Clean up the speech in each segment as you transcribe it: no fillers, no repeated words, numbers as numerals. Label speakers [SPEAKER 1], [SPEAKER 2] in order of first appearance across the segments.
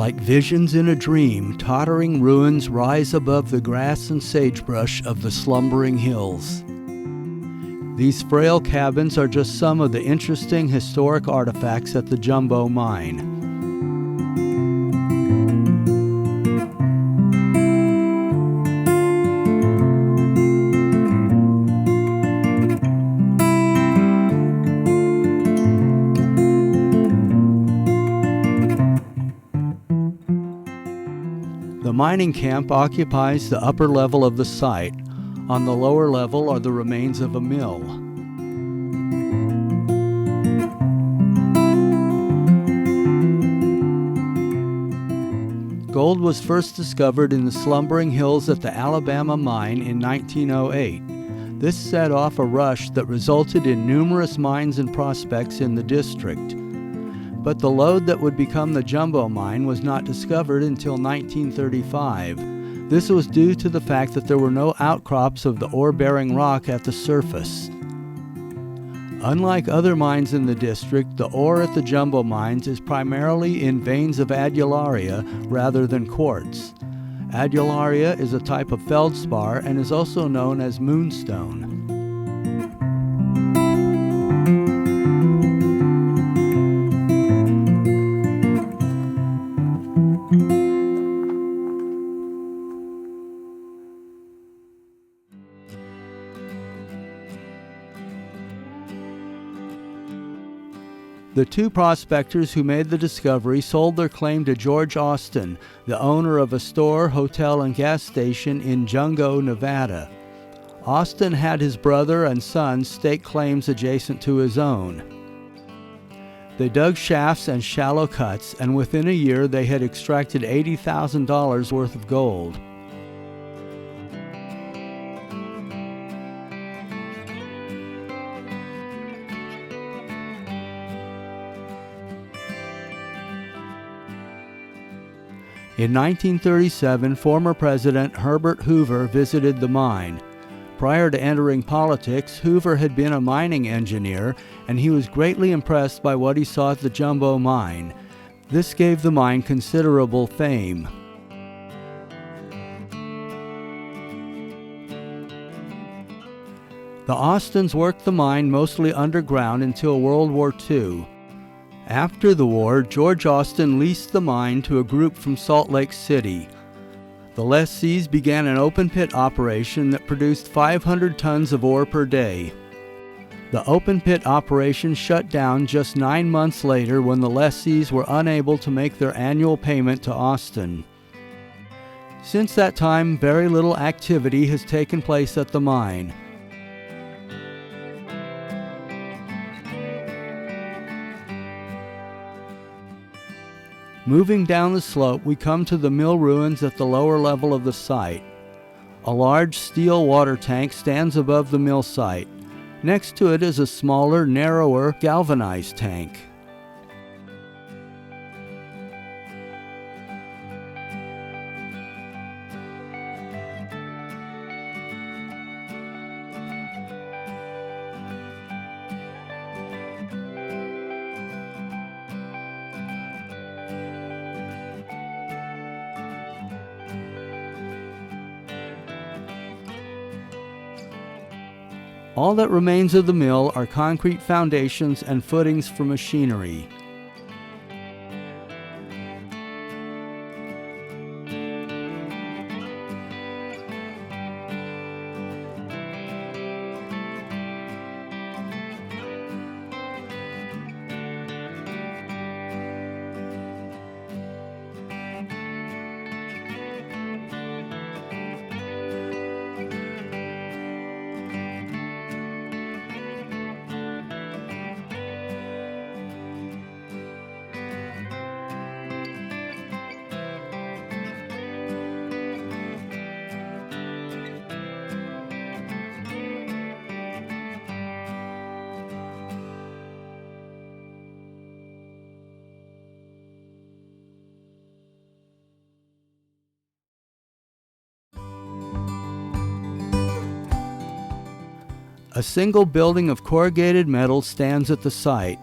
[SPEAKER 1] Like visions in a dream, tottering ruins rise above the grass and sagebrush of the slumbering hills. These frail cabins are just some of the interesting historic artifacts at the Jumbo Mine. The mining camp occupies the upper level of the site. On the lower level are the remains of a mill. Gold was first discovered in the Slumbering Hills at the Alabama mine in 1908. This set off a rush that resulted in numerous mines and prospects in the district. But the lode that would become the Jumbo Mine was not discovered until 1935. This was due to the fact that there were no outcrops of the ore-bearing rock at the surface. Unlike other mines in the district, the ore at the Jumbo Mines is primarily in veins of adularia rather than quartz. Adularia is a type of feldspar and is also known as moonstone. The two prospectors who made the discovery sold their claim to George Austin, the owner of a store, hotel, and gas station in Jungo, Nevada. Austin had his brother and son stake claims adjacent to his own. They dug shafts and shallow cuts, and within a year they had extracted $80,000 worth of gold. In 1937, former President Herbert Hoover visited the mine. Prior to entering politics, Hoover had been a mining engineer, and he was greatly impressed by what he saw at the Jumbo Mine. This gave the mine considerable fame. The Austins worked the mine mostly underground until World War II. After the war, George Austin leased the mine to a group from Salt Lake City. The lessees began an open-pit operation that produced 500 tons of ore per day. The open-pit operation shut down just 9 months later when the lessees were unable to make their annual payment to Austin. Since that time, very little activity has taken place at the mine. Moving down the slope, we come to the mill ruins at the lower level of the site. A large steel water tank stands above the mill site. Next to it is a smaller, narrower, galvanized tank. All that remains of the mill are concrete foundations and footings for machinery. A single building of corrugated metal stands at the site.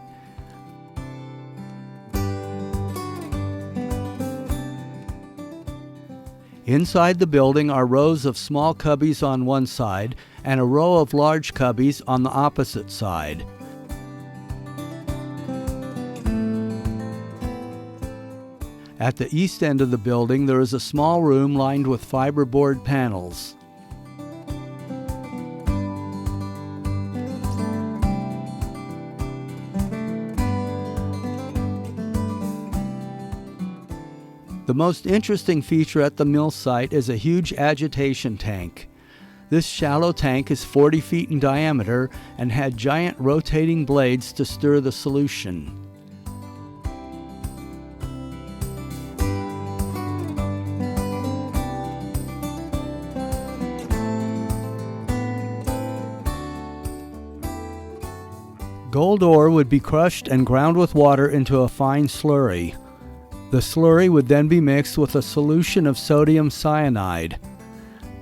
[SPEAKER 1] Inside the building are rows of small cubbies on one side and a row of large cubbies on the opposite side. At the east end of the building, there is a small room lined with fiberboard panels. The most interesting feature at the mill site is a huge agitation tank. This shallow tank is 40 feet in diameter and had giant rotating blades to stir the solution. Gold ore would be crushed and ground with water into a fine slurry. The slurry would then be mixed with a solution of sodium cyanide.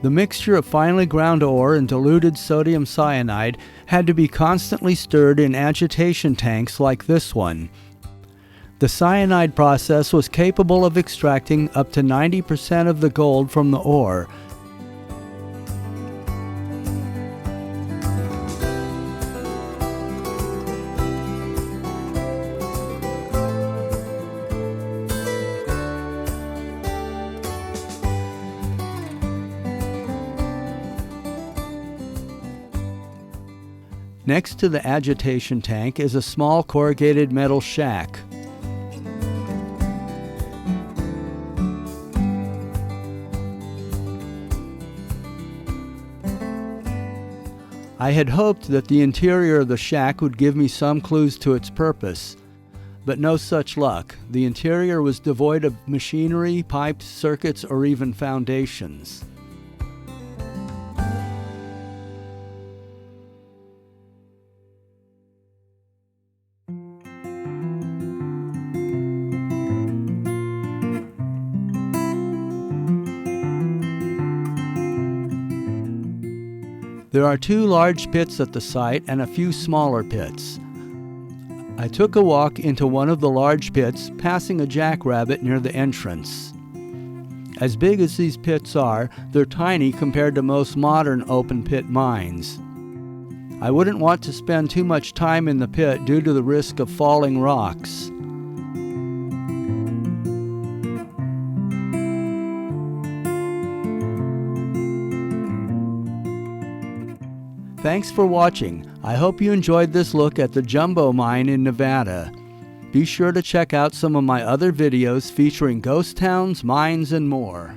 [SPEAKER 1] The mixture of finely ground ore and diluted sodium cyanide had to be constantly stirred in agitation tanks like this one. The cyanide process was capable of extracting up to 90% of the gold from the ore. Next to the agitation tank is a small corrugated metal shack. I had hoped that the interior of the shack would give me some clues to its purpose, but no such luck. The interior was devoid of machinery, pipes, circuits, or even foundations. There are 2 large pits at the site and a few smaller pits. I took a walk into one of the large pits, passing a jackrabbit near the entrance. As big as these pits are, they're tiny compared to most modern open pit mines. I wouldn't want to spend too much time in the pit due to the risk of falling rocks. Thanks for watching. I hope you enjoyed this look at the Jumbo Mine in Nevada. Be sure to check out some of my other videos featuring ghost towns, mines, and more.